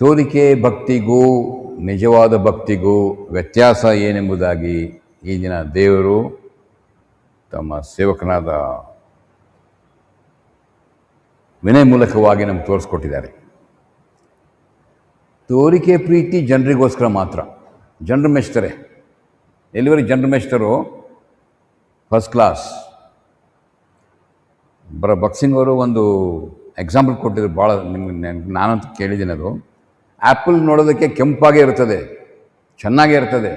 ತೋರಿಕೆ ಭಕ್ತಿಗೂ ನಿಜವಾದ ಭಕ್ತಿಗೂ ವ್ಯತ್ಯಾಸ ಏನೆಂಬುದಾಗಿ ಈ ದಿನ ದೇವರು ತಮ್ಮ ಸೇವಕನಾದ ವಿನಯ ಮೂಲಕವಾಗಿ ನಮ್ಗೆ ತೋರಿಸ್ಕೊಟ್ಟಿದ್ದಾರೆ. ತೋರಿಕೆ ಪ್ರೀತಿ ಜನರಿಗೋಸ್ಕರ ಮಾತ್ರ, ಜನರು ಮೆಚ್ತಾರೆ. ಎಲ್ಲಿವರೆಗೆ ಜನರು ಮೆಚ್ತಾರೋ ಫಸ್ಟ್ ಕ್ಲಾಸ್. ಭಕ್ಸಿಂಗ್ ಅವರು ಒಂದು ಎಕ್ಸಾಂಪಲ್ ಕೊಟ್ಟಿದ್ರು, ಭಾಳ ನಿಮ್ಗೆ ನಾನಂತೂ ಕೇಳಿದ್ದೀನಿ. ಅದು ಆ್ಯಪಲ್ ನೋಡೋದಕ್ಕೆ ಕೆಂಪಾಗೇ ಇರ್ತದೆ, ಚೆನ್ನಾಗೇ ಇರ್ತದೆ,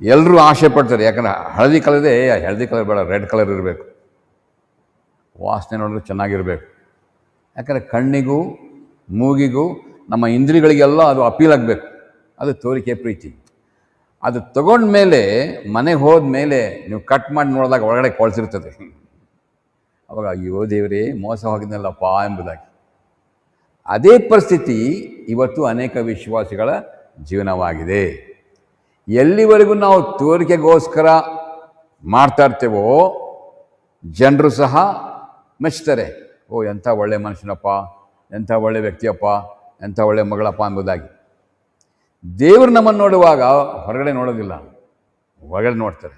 ಎಲ್ಲರೂ ಆಸೆ ಪಡ್ತಾರೆ. ಯಾಕಂದರೆ ಹಳದಿ ಕಲರ್ ಬೇಡ, ರೆಡ್ ಕಲರ್ ಇರಬೇಕು, ವಾಸನೆ ನೋಡಿದ್ರೆ ಚೆನ್ನಾಗಿರಬೇಕು. ಯಾಕಂದರೆ ಕಣ್ಣಿಗೂ ಮೂಗಿಗೂ ನಮ್ಮ ಇಂದ್ರಿಯಗಳಿಗೆಲ್ಲ ಅದು ಅಪೀಲ್ ಆಗಬೇಕು. ಅದು ತೋರಿಕೆ ಪ್ರೀತಿ. ಅದು ತಗೊಂಡ್ಮೇಲೆ ಮನೆಗೆ ಹೋದ ಮೇಲೆ ನೀವು ಕಟ್ ಮಾಡಿ ನೋಡಿದಾಗ ಒಳಗಡೆ ಕೊಳ್ಸಿರ್ತದೆ. ಅವಾಗ ಅಯ್ಯೋ ದೇವರೇ, ಮೋಸ ಹೋಗಿದ್ನಲ್ಲಪ್ಪ ಎಂಬುದಾಗಿ. ಅದೇ ಪರಿಸ್ಥಿತಿ ಇವತ್ತು ಅನೇಕ ವಿಶ್ವಾಸಿಗಳ ಜೀವನವಾಗಿದೆ. ಎಲ್ಲಿವರೆಗೂ ನಾವು ತೋರಿಕೆಗೋಸ್ಕರ ಮಾಡ್ತಾ ಇರ್ತೇವೋ ಜನರು ಸಹ ಮೆಚ್ತಾರೆ. ಓ, ಎಂಥ ಒಳ್ಳೆ ಮನುಷ್ಯನಪ್ಪ, ಎಂಥ ಒಳ್ಳೆ ವ್ಯಕ್ತಿಯಪ್ಪ, ಎಂಥ ಒಳ್ಳೆ ಮಗಳಪ್ಪ ಎಂಬುದಾಗಿ. ದೇವರು ನಮ್ಮನ್ನು ನೋಡುವಾಗ ಹೊರಗಡೆ ನೋಡೋದಿಲ್ಲ, ಹೊರಗಡೆ ನೋಡ್ತಾರೆ.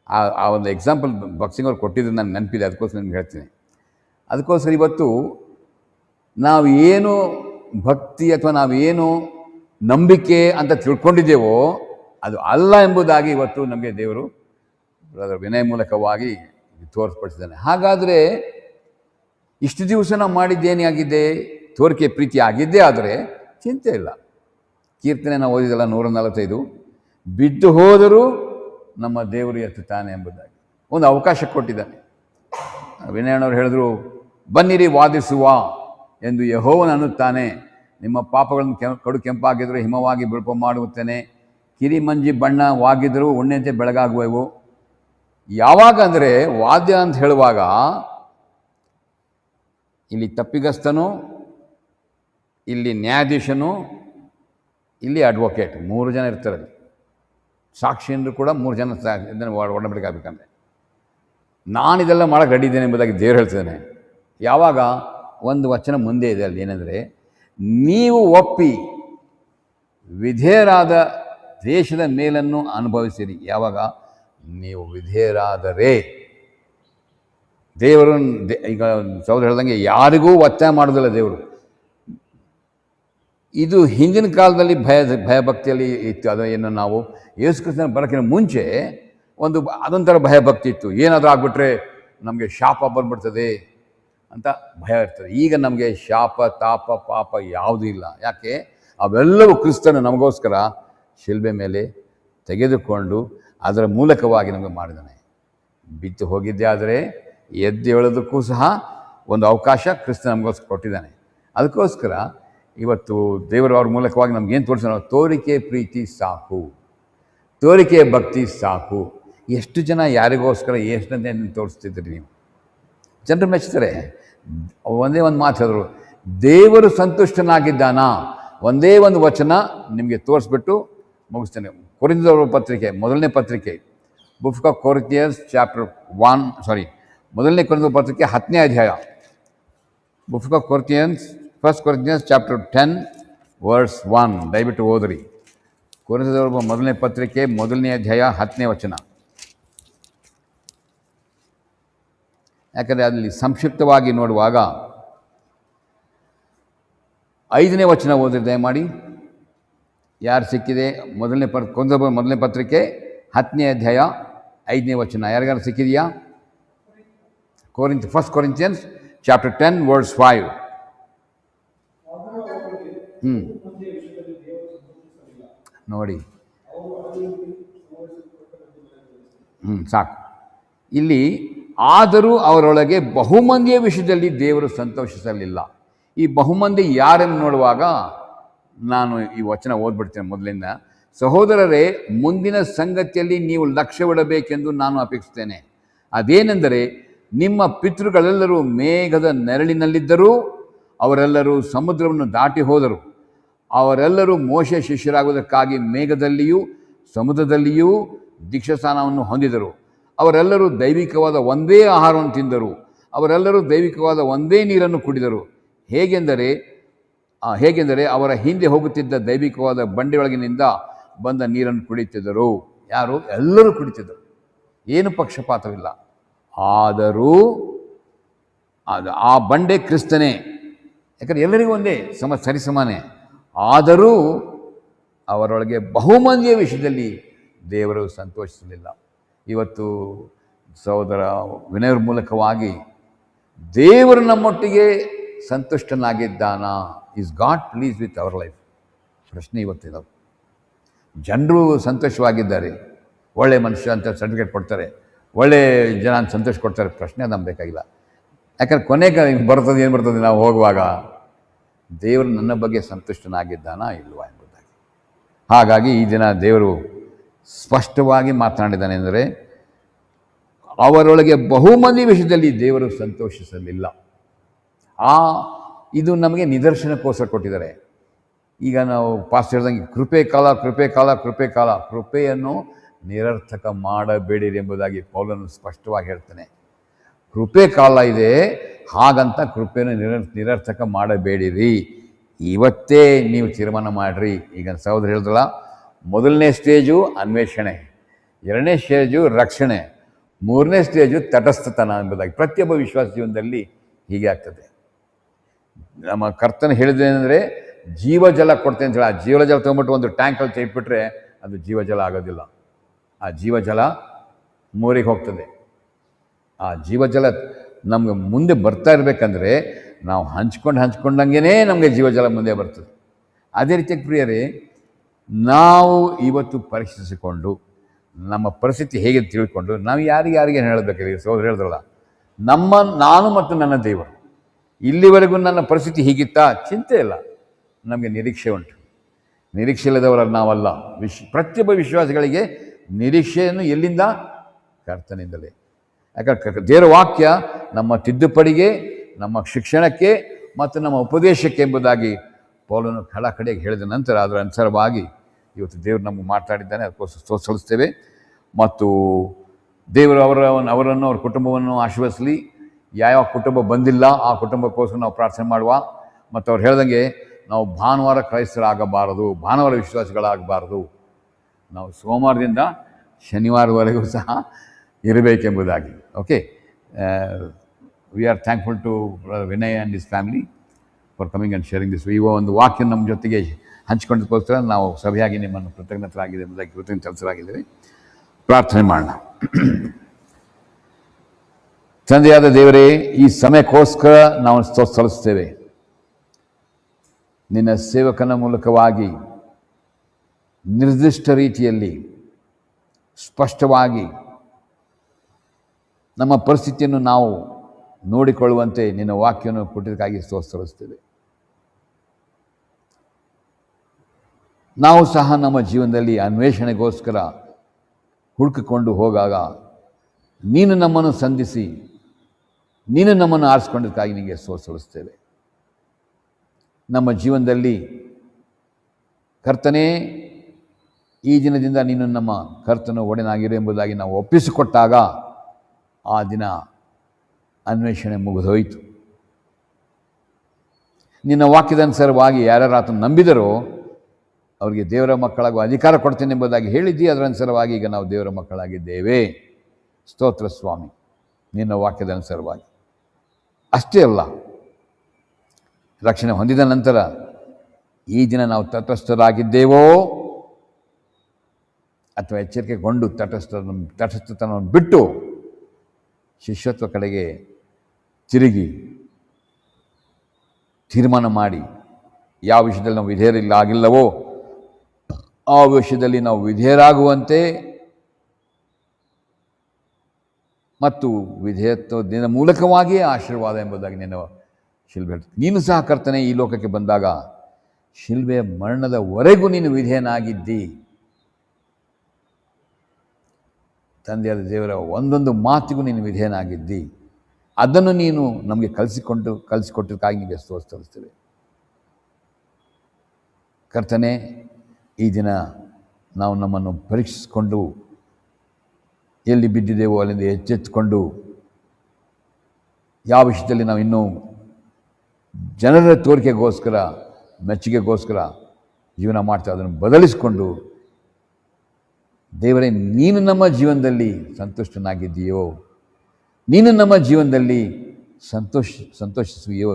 ಆ ಒಂದು ಎಕ್ಸಾಂಪಲ್ ಭಕ್ಸಿಂಗ್ ಅವ್ರು ಕೊಟ್ಟಿದ್ದು ನನಗೆ ನೆನಪಿದೆ, ಅದಕ್ಕೋಸ್ಕರ ನಿಮ್ಗೆ ಹೇಳ್ತೀನಿ. ಅದಕ್ಕೋಸ್ಕರ ಇವತ್ತು ನಾವು ಏನು ಭಕ್ತಿ ಅಥವಾ ನಾವೇನು ನಂಬಿಕೆ ಅಂತ ತಿಳ್ಕೊಂಡಿದ್ದೇವೋ ಅದು ಅಲ್ಲ ಎಂಬುದಾಗಿ ಇವತ್ತು ನಮಗೆ ದೇವರು ವಿನಯ ಮೂಲಕವಾಗಿ ತೋರಿಸ್ಪಡಿಸಿದ್ದಾನೆ. ಹಾಗಾದರೆ ಇಷ್ಟು ದಿವಸ ನಾವು ಮಾಡಿದ್ದೇನಾಗಿದೆ? ತೋರಿಕೆ ಪ್ರೀತಿ ಆಗಿದ್ದೇ ಆದರೆ ಚಿಂತೆ ಇಲ್ಲ. ಕೀರ್ತನೆ ನಾವು ಓದಿದಲ್ಲ 145, ಬಿದ್ದು ಹೋದರೂ ನಮ್ಮ ದೇವರು ಎತ್ತುತ್ತಾನೆ ಎಂಬುದಾಗಿ ಒಂದು ಅವಕಾಶ ಕೊಟ್ಟಿದ್ದಾನೆ. ವಿನಯಣ್ಣವ್ರು ಹೇಳಿದ್ರು, ಬನ್ನಿರಿ ವಾದಿಸುವ ಎಂದು ಯೆಹೋವನು ಅನ್ನುತ್ತಾನೆ, ನಿಮ್ಮ ಪಾಪಗಳನ್ನು ಕಡು ಕೆಂಪಾಗಿದ್ದರೂ ಹಿಮವಾಗಿ ಬಿಳುಪು ಮಾಡುತ್ತೇನೆ, ಕಿರಿಮಂಜಿ ಬಣ್ಣವಾಗಿದ್ದರೂ ಉಣ್ಣೆಂತೆ ಬೆಳಗಾಗುವೆವು. ಯಾವಾಗ ಅಂದರೆ ವಾದ್ಯ ಅಂತ ಹೇಳುವಾಗ ಇಲ್ಲಿ ತಪ್ಪಿಗಸ್ತನು, ಇಲ್ಲಿ ನ್ಯಾಯಾಧೀಶನು, ಇಲ್ಲಿ ಅಡ್ವೊಕೇಟ್, 3 ಜನ ಇರ್ತಾರೆ. ಸಾಕ್ಷಿಯಂದ್ರು ಕೂಡ 3 ಜನ ಇದನ್ನು ಒಡಂಬಡಿಕಾಗಬೇಕಂದ್ರೆ ನಾನಿದೆಲ್ಲ ಮಾಡೋಕ್ಕೆ ರೆಡಿ ಇದ್ದೇನೆ ಎಂಬುದಾಗಿ ದೇವರು ಹೇಳ್ತಿದ್ದಾನೆ. ಯಾವಾಗ ಒಂದು ವಚನ ಮುಂದೆ ಇದೆ ಅಲ್ಲಿ ಏನಂದರೆ, ನೀವು ಒಪ್ಪಿ ವಿಧೇಯರಾದ ದೇಶದ ಮೇಲನ್ನು ಅನುಭವಿಸಿರಿ. ಯಾವಾಗ ನೀವು ವಿಧೇಯರಾದರೆ ದೇವರು, ಈಗ ಸಹೋದರ ಹೇಳ್ದಂಗೆ ಯಾರಿಗೂ ಒತ್ತಾಯ ಮಾಡೋದಿಲ್ಲ ದೇವರು. ಇದು ಹಿಂದಿನ ಕಾಲದಲ್ಲಿ ಭಯಭಕ್ತಿಯಲ್ಲಿ ಇತ್ತು. ಅದು ಏನು ನಾವು ಯೇಸು ಕ್ರಿಸ್ತನ ಬರೋಕ್ಕಿಂತ ಮುಂಚೆ ಅದೊಂಥರ ಭಯಭಕ್ತಿ ಇತ್ತು. ಏನಾದರೂ ಆಗ್ಬಿಟ್ರೆ ನಮಗೆ ಶಾಪ ಬಂದ್ಬಿಡ್ತದೆ ಅಂತ ಭಯ ಇರ್ತದೆ. ಈಗ ನಮಗೆ ಶಾಪ ತಾಪ ಪಾಪ ಯಾವುದೂ ಇಲ್ಲ. ಯಾಕೆ? ಅವೆಲ್ಲವೂ ಕ್ರಿಸ್ತನು ನಮಗೋಸ್ಕರ ಶಿಲ್ಬೆ ಮೇಲೆ ತೆಗೆದುಕೊಂಡು ಅದರ ಮೂಲಕವಾಗಿ ನಮಗೆ ಮಾಡಿದ್ದಾನೆ. ಬಿತ್ತು ಹೋಗಿದ್ದೆ ಆದರೆ ಎದ್ದೇಳೋದಕ್ಕೂ ಸಹ ಒಂದು ಅವಕಾಶ ಕ್ರಿಸ್ತ ನಮಗೋಸ್ಕರ ಕೊಟ್ಟಿದ್ದಾನೆ. ಅದಕ್ಕೋಸ್ಕರ ಇವತ್ತು ದೇವರು ಅವ್ರ ಮೂಲಕವಾಗಿ ನಮಗೇನು ತೋರಿಸೋಣ? ತೋರಿಕೆ ಪ್ರೀತಿ ಸಾಕು, ತೋರಿಕೆ ಭಕ್ತಿ ಸಾಕು. ಎಷ್ಟು ಜನ ಯಾರಿಗೋಸ್ಕರ ಎಷ್ಟಂತೆ ತೋರಿಸ್ತಿದ್ರಿ ನೀವು? ಜನರು ಮೆಚ್ತಾರೆ. ಒಂದೇ ಒಂದು ಮಾತು ಹೇಳಿದ್ರು, ದೇವರು ಸಂತುಷ್ಟನಾಗಿದ್ದಾನ. ಒಂದೇ ಒಂದು ವಚನ ನಿಮಗೆ ತೋರಿಸ್ಬಿಟ್ಟು ಮುಗಿಸ್ತೇನೆ. ಕೊರಿಂಥದವರ ಪತ್ರಿಕೆ, ಮೊದಲನೇ ಪತ್ರಿಕೆ, ಬುಕ್ ಆಫ್ ಕೊರಿಂಥಿಯನ್ಸ್ ಚಾಪ್ಟರ್ 1, ಮೊದಲನೇ ಕೊರಿಂಥದವರ ಪತ್ರಿಕೆ 10ನೇ ಅಧ್ಯಾಯ. Book of Corinthians, first Corinthians chapter 10 verse 1. ದಯವಿಟ್ಟು ಓದ್ರಿ. ಕೊರಿಂಥದವರ ಮೊದಲನೇ ಪತ್ರಿಕೆ 1ನೇ ಅಧ್ಯಾಯ 10ನೇ ವಚನ. ಯಾಕಂದರೆ ಅಲ್ಲಿ ಸಂಕ್ಷಿಪ್ತವಾಗಿ ನೋಡುವಾಗ 5ನೇ ವಚನ ಓದ್ರಿ ದಯಮಾಡಿ. ಯಾರು ಸಿಕ್ಕಿದೆ? ಕೊರಿಂಥದವರ ಮೊದಲನೇ ಪತ್ರಿಕೆ 10ನೇ ಅಧ್ಯಾಯ 5ನೇ ವಚನ. ಯಾರಿಗಾರು ಸಿಕ್ಕಿದೆಯಾ? First Corinthians chapter 10 verse 5. ನೋಡಿ, ಸಾಕು. ಇಲ್ಲಿ ಆದರೂ ಅವರೊಳಗೆ ಬಹುಮಂದಿಯ ವಿಷಯದಲ್ಲಿ ದೇವರು ಸಂತೋಷಿಸಲಿಲ್ಲ. ಈ ಬಹುಮಂದಿ ಯಾರೆಂದು ನೋಡುವಾಗ ನಾನು ಈ ವಚನ ಓದ್ಬಿಡ್ತೇನೆ ಮೊದಲಿಂದ. ಸಹೋದರರೇ, ಮುಂದಿನ ಸಂಗತಿಯಲ್ಲಿ ನೀವು ಲಕ್ಷ್ಯವಿಡಬೇಕೆಂದು ನಾನು ಅಪೇಕ್ಷಿಸ್ತೇನೆ. ಅದೇನೆಂದರೆ, ನಿಮ್ಮ ಪಿತೃಗಳೆಲ್ಲರೂ ಮೇಘದ ನೆರಳಿನಲ್ಲಿದ್ದರೂ ಅವರೆಲ್ಲರೂ ಸಮುದ್ರವನ್ನು ದಾಟಿ ಹೋದರು. ಅವರೆಲ್ಲರೂ ಮೋಶೆ ಶಿಷ್ಯರಾಗುವುದಕ್ಕಾಗಿ ಮೇಘದಲ್ಲಿಯೂ ಸಮುದ್ರದಲ್ಲಿಯೂ ದೀಕ್ಷಾಸ್ನಾನವನ್ನು ಹೊಂದಿದರು. ಅವರೆಲ್ಲರೂ ದೈವಿಕವಾದ ಒಂದೇ ಆಹಾರವನ್ನು ತಿಂದರು. ಅವರೆಲ್ಲರೂ ದೈವಿಕವಾದ ಒಂದೇ ನೀರನ್ನು ಕುಡಿದರು. ಹೇಗೆಂದರೆ ಅವರ ಹಿಂದೆ ಹೋಗುತ್ತಿದ್ದ ದೈವಿಕವಾದ ಬಂಡೆಯೊಳಗಿನಿಂದ ಬಂದ ನೀರನ್ನು ಕುಡಿತಿದ್ದರು. ಯಾರು? ಎಲ್ಲರೂ ಕುಡಿತಿದ್ದರು, ಏನು ಪಕ್ಷಪಾತವಿಲ್ಲ. ಆದರೂ ಆ ಬಂಡೆ ಕ್ರಿಸ್ತನೇ, ಯಾಕಂದರೆ ಎಲ್ಲರಿಗೂ ಒಂದೇ ಸರಿಸಮಾನೆ. ಆದರೂ ಅವರೊಳಗೆ ಬಹುಮಂದಿಯ ವಿಷಯದಲ್ಲಿ ದೇವರು ಸಂತೋಷಿಸಲಿಲ್ಲ. ಇವತ್ತು ಸಹೋದರ ವಿನಯರ ಮೂಲಕವಾಗಿ ದೇವರು ನಮ್ಮೊಟ್ಟಿಗೆ ಸಂತುಷ್ಟನಾಗಿದ್ದಾನಾ? Is God please with our life? ಪ್ರಶ್ನೆ ಇವತ್ತಿದಾವೆ. ಜನರು ಸಂತೋಷವಾಗಿದ್ದಾರೆ, ಒಳ್ಳೆ ಮನುಷ್ಯ ಅಂತ ಸರ್ಟಿಫಿಕೇಟ್ ಕೊಡ್ತಾರೆ, ಒಳ್ಳೆ ಜನ ಅಂತ ಸಂತೋಷ ಕೊಡ್ತಾರೆ. ಪ್ರಶ್ನೆ ಅದು ಬೇಕಾಗಿಲ್ಲ. ಯಾಕಂದ್ರೆ ಕೊನೆಗೆ ಬರ್ತದೆ, ಏನು ಬರ್ತದೆ ನಾವು ಹೋಗುವಾಗ, ದೇವರು ನನ್ನ ಬಗ್ಗೆ ಸಂತುಷ್ಟನಾಗಿದ್ದಾನಾ ಇಲ್ವಾ ಎಂಬುದಾಗಿ. ಹಾಗಾಗಿ ಈ ದಿನ ದೇವರು ಸ್ಪಷ್ಟವಾಗಿ ಮಾತನಾಡಿದ್ದಾನೆ ಅಂದರೆ, ಅವರೊಳಗೆ ಬಹುಮಂದಿ ವಿಷಯದಲ್ಲಿ ದೇವರು ಸಂತೋಷಿಸಲಿಲ್ಲ. ಇದು ನಮಗೆ ನಿದರ್ಶನಕ್ಕೋಸ್ಕರ ಕೊಟ್ಟಿದ್ದಾರೆ. ಈಗ ನಾವು ಪಾಸ್ಟ್ ಹೇಳ್ದಂಗೆ ಕೃಪೆ ಕಾಲ, ಕೃಪೆಯನ್ನು ನಿರರ್ಥಕ ಮಾಡಬೇಡಿರಿ ಎಂಬುದಾಗಿ ಪೌಲನು ಸ್ಪಷ್ಟವಾಗಿ ಹೇಳ್ತಾನೆ. ಕೃಪೆ ಕಾಲ ಇದೆ, ಹಾಗಂತ ಕೃಪೆಯನ್ನು ನಿರರ್ಥಕ ಮಾಡಬೇಡಿರಿ. ಇವತ್ತೇ ನೀವು ತೀರ್ಮಾನ ಮಾಡಿರಿ. ಈಗ ಸಹೋದರ ಹೇಳಿದ್ರಲ್ಲ, ಮೊದಲನೇ ಸ್ಟೇಜು ಅನ್ವೇಷಣೆ, ಎರಡನೇ ಸ್ಟೇಜು ರಕ್ಷಣೆ, ಮೂರನೇ ಸ್ಟೇಜು ತಟಸ್ಥತನ ಎಂಬುದಾಗಿ ಪ್ರತಿಯೊಬ್ಬ ವಿಶ್ವಾಸ ಜೀವನದಲ್ಲಿ ಹೀಗೆ ಆಗ್ತದೆ. ನಮ್ಮ ಕರ್ತನ ಹೇಳಿದ್ದೇನೆಂದರೆ, ಜೀವಜಲ ಕೊಡ್ತೇನೆ ಅಂತ ಹೇಳಿ ಆ ಜೀವಜಲ ತೊಗೊಂಬಿಟ್ಟು ಒಂದು ಟ್ಯಾಂಕಲ್ಲಿ ತೆಗೆದ್ಬಿಟ್ರೆ ಅದು ಜೀವಜಲ ಆಗೋದಿಲ್ಲ. ಆ ಜೀವಜಲ ಮೋರಿಗೆ ಹೋಗ್ತದೆ. ಆ ಜೀವಜಲ ನಮಗೆ ಮುಂದೆ ಬರ್ತಾ ಇರಬೇಕಂದ್ರೆ ನಾವು ಹಂಚ್ಕೊಂಡಂಗೆ ನಮಗೆ ಜೀವಜಲ ಮುಂದೆ ಬರ್ತದೆ. ಅದೇ ರೀತಿ ಪ್ರಿಯರೇ, ನಾವು ಇವತ್ತು ಪರೀಕ್ಷಿಸಿಕೊಂಡು ನಮ್ಮ ಪರಿಸ್ಥಿತಿ ಹೇಗೆ ತಿಳ್ಕೊಂಡು ನಾವು ಯಾರಿಗೆ ಹೇಳಬೇಕಾಗಿದೆ? ಸಹೋದರ ಹೇಳಿದ್ರಲ್ಲ, ನಾನು ಮತ್ತು ನನ್ನ ದೇವರು, ಇಲ್ಲಿವರೆಗೂ ನನ್ನ ಪರಿಸ್ಥಿತಿ ಹೀಗಿತ್ತಾ? ಚಿಂತೆ ಇಲ್ಲ, ನಮಗೆ ನಿರೀಕ್ಷೆ ಉಂಟು. ನಿರೀಕ್ಷೆ ಇಲ್ಲದವರಲ್ಲ ನಾವಲ್ಲ. ಪ್ರತಿಯೊಬ್ಬ ವಿಶ್ವಾಸಿಗಳಿಗೆ ನಿರೀಕ್ಷೆಯನ್ನು ಎಲ್ಲಿಂದ? ಕರ್ತನಿಂದಲೇ. ಯಾಕಂದ್ರೆ ದೇವರ ವಾಕ್ಯ ನಮ್ಮ ತಿದ್ದುಪಡಿಗೆ, ನಮ್ಮ ಶಿಕ್ಷಣಕ್ಕೆ ಮತ್ತು ನಮ್ಮ ಉಪದೇಶಕ್ಕೆ ಎಂಬುದಾಗಿ ಪೌಲನು ಕಡೆಗೆ ಹೇಳಿದ ನಂತರ ಅದರ ಅನುಸಾರವಾಗಿ ಇವತ್ತು ದೇವರು ನಮಗೆ ಮಾತಾಡಿದ್ದಾನೆ. ಅದಕ್ಕೋಸ್ಕರ ಸ್ತೋತ್ರಿಸ್ತೇವೆ. ಮತ್ತು ದೇವರು ಅವರನ್ನು ಅವ್ರ ಕುಟುಂಬವನ್ನು ಆಶೀರ್ವದಿಸಲಿ. ಯಾವ ಕುಟುಂಬ ಬಂದಿಲ್ಲ ಆ ಕುಟುಂಬಕ್ಕೋಸ್ಕರ ನಾವು ಪ್ರಾರ್ಥನೆ ಮಾಡುವ. ಮತ್ತು ಅವ್ರು ಹೇಳ್ದಂಗೆ ನಾವು ಭಾನುವಾರ ಕ್ರೈಸ್ತರಾಗಬಾರದು, ಭಾನುವಾರ ವಿಶ್ವಾಸಿಗಳಾಗಬಾರದು. ನಾವು ಸೋಮವಾರದಿಂದ ಶನಿವಾರವರೆಗೂ ಸಹ ಇರಬೇಕೆಂಬುದಾಗಿ. Okay, we are thankful to Vinay and his family for coming and sharing this. ಈ ಒಂದು ವಾಕ್ಯ ನಮ್ಮ ಜೊತೆಗೆ ಹಂಚಿಕೊಂಡಕ್ಕೋಸ್ಕರ ನಾವು ಸಭೆಯಾಗಿ ನಿಮ್ಮನ್ನು ಕೃತಜ್ಞತರಾಗಿದೆ ಎಂಬುದಾಗಿ ಕೃತಜ್ಞತರಾಗಿದ್ದೇವೆ. ಪ್ರಾರ್ಥನೆ ಮಾಡೋಣ. ತಂದೆಯಾದ ದೇವರೇ, ಈ ಸಮಯಕ್ಕೋಸ್ಕರ ನಾವು ಸಲ್ಲಿಸ್ತೇವೆ. ನಿನ್ನ ಸೇವಕನ ಮೂಲಕವಾಗಿ ನಿರ್ದಿಷ್ಟ ರೀತಿಯಲ್ಲಿ ಸ್ಪಷ್ಟವಾಗಿ ನಮ್ಮ ಪರಿಸ್ಥಿತಿಯನ್ನು ನಾವು ನೋಡಿಕೊಳ್ಳುವಂತೆ ನಿನ್ನ ವಾಕ್ಯವನ್ನು ಕೊಟ್ಟಿದ್ದಕ್ಕಾಗಿ ಸ್ತೋತ್ರಿಸ್ತೇವೆ. ನಾವು ಸಹ ನಮ್ಮ ಜೀವನದಲ್ಲಿ ಅನ್ವೇಷಣೆಗೋಸ್ಕರ ಹುಡುಕಿಕೊಂಡು ಹೋಗಾಗ ನೀನು ನಮ್ಮನ್ನು ಸಂಧಿಸಿ ನೀನು ನಮ್ಮನ್ನು ಆರಿಸ್ಕೊಂಡಕ್ಕಾಗಿ ನಿನಗೆ ಸ್ತೋತ್ರಿಸ್ತೇವೆ. ನಮ್ಮ ಜೀವನದಲ್ಲಿ ಕರ್ತನೇ, ಈ ದಿನದಿಂದ ನೀನು ನಮ್ಮ ಕರ್ತನ ಒಡೆನಾಗಿರು ಎಂಬುದಾಗಿ ನಾವು ಒಪ್ಪಿಸಿಕೊಟ್ಟಾಗ ಆ ದಿನ ಅನ್ವೇಷಣೆ ಮುಗಿದೋಯಿತು. ನಿನ್ನ ವಾಕ್ಯದ ಅನುಸಾರವಾಗಿ ಯಾರ್ಯಾರು ಆತನ ನಂಬಿದರೋ ಅವರಿಗೆ ದೇವರ ಮಕ್ಕಳಾಗುವ ಅಧಿಕಾರ ಕೊಡ್ತೇನೆ ಎಂಬುದಾಗಿ ಹೇಳಿದ್ದಿ. ಅದರ ಅನುಸಾರವಾಗಿ ಈಗ ನಾವು ದೇವರ ಮಕ್ಕಳಾಗಿದ್ದೇವೆ. ಸ್ತೋತ್ರ ಸ್ವಾಮಿ, ನಿನ್ನ ವಾಕ್ಯದ ಅನುಸಾರವಾಗಿ. ಅಷ್ಟೇ ಅಲ್ಲ, ರಕ್ಷಣೆ ಹೊಂದಿದ ನಂತರ ಈ ದಿನ ನಾವು ತಟಸ್ಥರಾಗಿದ್ದೇವೋ ಅಥವಾ ಎಚ್ಚರಿಕೆಗೊಂಡು ತಟಸ್ಥತನವನ್ನು ಬಿಟ್ಟು ಶಿಷ್ಯತ್ವ ಕಡೆಗೆ ತಿರುಗಿ ತೀರ್ಮಾನ ಮಾಡಿ ಯಾವ ವಿಷಯದಲ್ಲಿ ನಾವು ವಿಧೇಯರಾಗಿಲ್ಲವೋ ಆ ವಿಷಯದಲ್ಲಿ ನಾವು ವಿಧೇಯರಾಗುವಂತೆ ಮತ್ತು ವಿಧೇಯತ್ವದಿಂದ ಮೂಲಕವಾಗಿಯೇ ಆಶೀರ್ವಾದ ಎಂಬುದಾಗಿ ನಿನ್ನ ಶಿಲ್ಬೆ. ನೀನು ಸಹ ಕರ್ತನೆ ಈ ಲೋಕಕ್ಕೆ ಬಂದಾಗ ಶಿಲ್ಬೆಯ ಮರಣದವರೆಗೂ ನೀನು ವಿಧೇಯನಾಗಿದ್ದಿ. ತಂದೆಯಾದ ದೇವರ ಒಂದೊಂದು ಮಾತಿಗೂ ನೀನು ವಿಧೇಯನಾಗಿದ್ದಿ. ಅದನ್ನು ನೀನು ನಮಗೆ ಕಲಿಸಿಕೊಟ್ಟಕ್ಕಾಗಿ ನಿಮಗೆ ಸ್ತೋತ್ರಿಸ್ತೇವೆ. ಕರ್ತನೆ, ಈ ದಿನ ನಾವು ನಮ್ಮನ್ನು ಪರೀಕ್ಷಿಸಿಕೊಂಡು ಎಲ್ಲಿ ಬಿದ್ದಿದ್ದೇವೋ ಅಲ್ಲಿಂದ ಎಚ್ಚೆತ್ತುಕೊಂಡು ಯಾವ ವಿಷಯದಲ್ಲಿ ನಾವು ಇನ್ನೂ ಜನರ ತೋರಿಕೆಗೋಸ್ಕರ, ಮೆಚ್ಚುಗೆಗೋಸ್ಕರ ಜೀವನ ಮಾಡ್ತಾ ಅದನ್ನು ಬದಲಿಸಿಕೊಂಡು, ದೇವರೇ ನೀನು ನಮ್ಮ ಜೀವನದಲ್ಲಿ ಸಂತುಷ್ಟನಾಗಿದ್ದೀಯೋ, ನೀನು ನಮ್ಮ ಜೀವನದಲ್ಲಿ ಸಂತೋಷಿಸುವೆಯೋ,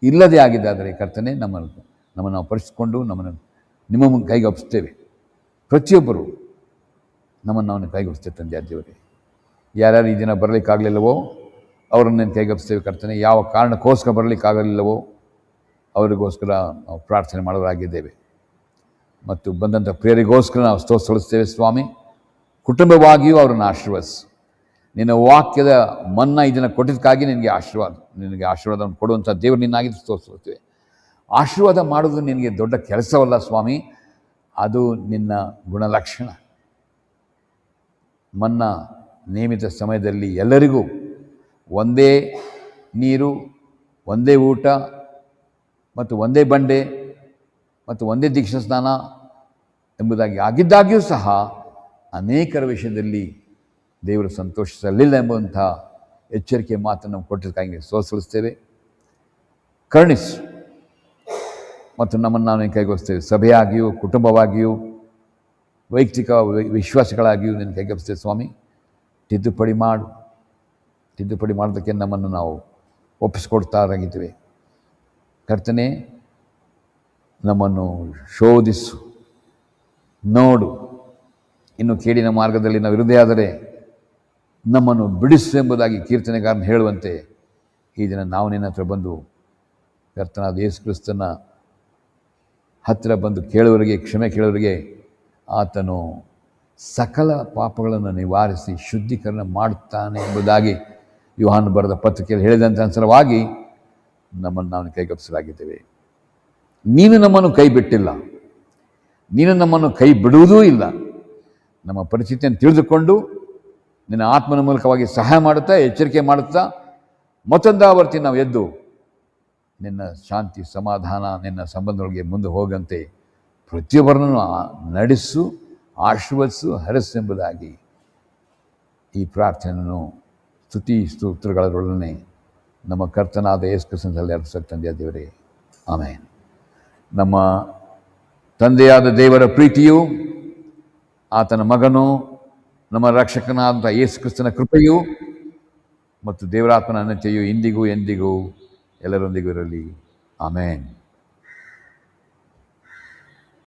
ಇಲ್ಲದೇ ಆಗಿದ್ದಾದರೆ ಕರ್ತನೆ ನಮ್ಮನ್ನು ನಾವು ಪರಿಸಿಕೊಂಡು ನಮ್ಮನ್ನು ನಿಮ್ಮ ಕೈಗೆ ಒಪ್ಪಿಸ್ತೇವೆ. ಪ್ರತಿಯೊಬ್ಬರು ನಮ್ಮನ್ನು ನಾವು ಕೈಗೊಪ್ಪಿಸ್ತೇವೆ ತಂದೆ ದೇವರೇ. ಯಾರ್ಯಾರು ಈ ದಿನ ಬರಲಿಕ್ಕಾಗಲಿಲ್ಲವೋ ಅವರನ್ನು ನಾನು ಕೈಗೊಪ್ಪಿಸ್ತೇವೆ ಕರ್ತನೆ. ಯಾವ ಕಾರಣಕ್ಕೋಸ್ಕರ ಬರಲಿಕ್ಕಾಗಲಿಲ್ಲವೋ ಅವರಿಗೋಸ್ಕರ ನಾವು ಪ್ರಾರ್ಥನೆ ಮಾಡೋರಾಗಿದ್ದೇವೆ. ಮತ್ತು ಬಂದಂಥ ಪ್ರಿಯರಿಗೋಸ್ಕರ ನಾವು ಸ್ತೋತ್ರಿಸ್ತೇವೆ ಸ್ವಾಮಿ. ಕುಟುಂಬವಾಗಿಯೂ ಅವರನ್ನು ಆಶೀರ್ವದಿಸು. ನಿನ್ನ ವಾಕ್ಯದ ಮನ್ನಾ ಇದನ್ನು ಕೊಟ್ಟಿದ್ದಕ್ಕಾಗಿ ನಿನಗೆ ಆಶೀರ್ವಾದವನ್ನು ಕೊಡುವಂಥ ದೇವರು ನಿನ್ನಾಗಿ ಸ್ತೋತ್ರಿಸ್ತೇವೆ. ಆಶೀರ್ವಾದ ಮಾಡೋದು ನಿನಗೆ ದೊಡ್ಡ ಕೆಲಸವಲ್ಲ ಸ್ವಾಮಿ, ಅದು ನಿನ್ನ ಗುಣಲಕ್ಷಣ. ಮನ್ನಾ ನೇಮಿತ ಸಮಯದಲ್ಲಿ ಎಲ್ಲರಿಗೂ ಒಂದೇ ನೀರು, ಒಂದೇ ಊಟ ಮತ್ತು ಒಂದೇ ಬಂಡೆ ಮತ್ತು ಒಂದೇ ದೀಕ್ಷಾ ಸ್ನಾನ ಎಂಬುದಾಗಿ ಆಗಿದ್ದಾಗ್ಯೂ ಸಹ ಅನೇಕರ ವಿಷಯದಲ್ಲಿ ದೇವರು ಸಂತೋಷಿಸಲಿಲ್ಲ ಎಂಬುವಂಥ ಎಚ್ಚರಿಕೆ ಮಾತನ್ನು ಕೊಟ್ಟಿದ್ದಕ್ಕಾಗಿ ಸ್ತೋತ್ರಿಸ್ತೇವೆ. ಕರುಣಿಸು ಮತ್ತು ನಮ್ಮನ್ನು ನಾವು ಕೈಗೊಳಿಸ್ತೇವೆ. ಸಭೆಯಾಗಿಯೂ, ಕುಟುಂಬವಾಗಿಯೂ, ವೈಯಕ್ತಿಕ ವಿಶ್ವಾಸಗಳಾಗಿಯೂ ನಿನ್ನ ಕೈಗೊಳಿಸ್ತೇವೆ ಸ್ವಾಮಿ. ತಿದ್ದುಪಡಿ ಮಾಡೋದಕ್ಕೆ ನಮ್ಮನ್ನು ನಾವು ಒಪ್ಪಿಸಿಕೊಡ್ತಾರಾಗಿದ್ದೇವೆ ಕರ್ತನೆ. ನಮ್ಮನ್ನು ಶೋಧಿಸು, ನೋಡು. ಇನ್ನು ಕೇಡಿನ ಮಾರ್ಗದಲ್ಲಿ ನಾವು ಇರುವುದೇ ಆದರೆ ನಮ್ಮನ್ನು ಬಿಡಿಸು ಎಂಬುದಾಗಿ ಕೀರ್ತನೆಗಾರನ ಹೇಳುವಂತೆ ಈ ದಿನ ನಾವು ನಿನ್ನ ಹತ್ರ ಬಂದು ಕರ್ತನಾದ ಯೇಸು ಕ್ರಿಸ್ತನ ಹತ್ತಿರ ಬಂದು ಕ್ಷಮೆ ಕೇಳುವವರಿಗೆ ಆತನು ಸಕಲ ಪಾಪಗಳನ್ನು ನಿವಾರಿಸಿ ಶುದ್ಧೀಕರಣ ಮಾಡುತ್ತಾನೆ ಎಂಬುದಾಗಿ ಯೋಹಾನ ಬರೆದ ಪತ್ರಿಕೆಯಲ್ಲಿ ಹೇಳಿದಂಥ ಅನುಸಾರವಾಗಿ ನಮ್ಮನ್ನು ನಾವು ಕೈಗೊಪ್ಪಿಸಲಾಗಿದ್ದೇವೆ. ನೀನು ನಮ್ಮನ್ನು ಕೈ ಬಿಟ್ಟಿಲ್ಲ, ನೀನು ನಮ್ಮನ್ನು ಕೈ ಬಿಡುವುದೂ ಇಲ್ಲ. ನಮ್ಮ ಪರಿಸ್ಥಿತಿಯನ್ನು ತಿಳಿದುಕೊಂಡು ನಿನ್ನ ಆತ್ಮನ ಮೂಲಕವಾಗಿ ಸಹಾಯ ಮಾಡುತ್ತಾ, ಎಚ್ಚರಿಕೆ ಮಾಡುತ್ತಾ ಮತ್ತೊಂದಾವರ್ತಿ ನಾವು ಎದ್ದು ನಿನ್ನ ಶಾಂತಿ, ಸಮಾಧಾನ, ನಿನ್ನ ಸಂಬಂಧಗಳಿಗೆ ಮುಂದೆ ಹೋಗಂತೆ ಪ್ರತಿಯೊಬ್ಬರನ್ನು ನಡೆಸು, ಆಶೀರ್ವದಿಸು, ಹರಸು ಎಂಬುದಾಗಿ ಈ ಪ್ರಾರ್ಥನೆಯನ್ನು ಸ್ತುತಿ ಸ್ತೋತ್ರಗಳೊಡನೆ ನಮ್ಮ ಕರ್ತನಾದ ಯೇಸು ಕ್ರಿಸ್ತನಲ್ಲಿ ಅರ್ಪಿಸಕ್ಕೆ ತಂದೆಯ ದೇವರೇ, ಆಮೆನ್. ನಮ್ಮ ತಂದೆಯಾದ ದೇವರ ಪ್ರೀತಿಯು, ಆತನ ಮಗನು ನಮ್ಮ ರಕ್ಷಕನಾದಂಥ ಯೇಸು ಕ್ರಿಸ್ತನ ಕೃಪೆಯು ಮತ್ತು ದೇವರಾತ್ಮನ ಅನಂತೆಯು ಇಂದಿಗೂ ಎಂದಿಗೂ ಎಲ್ಲರೊಂದಿಗೂ ಇರಲಿ. ಆಮೆನ್.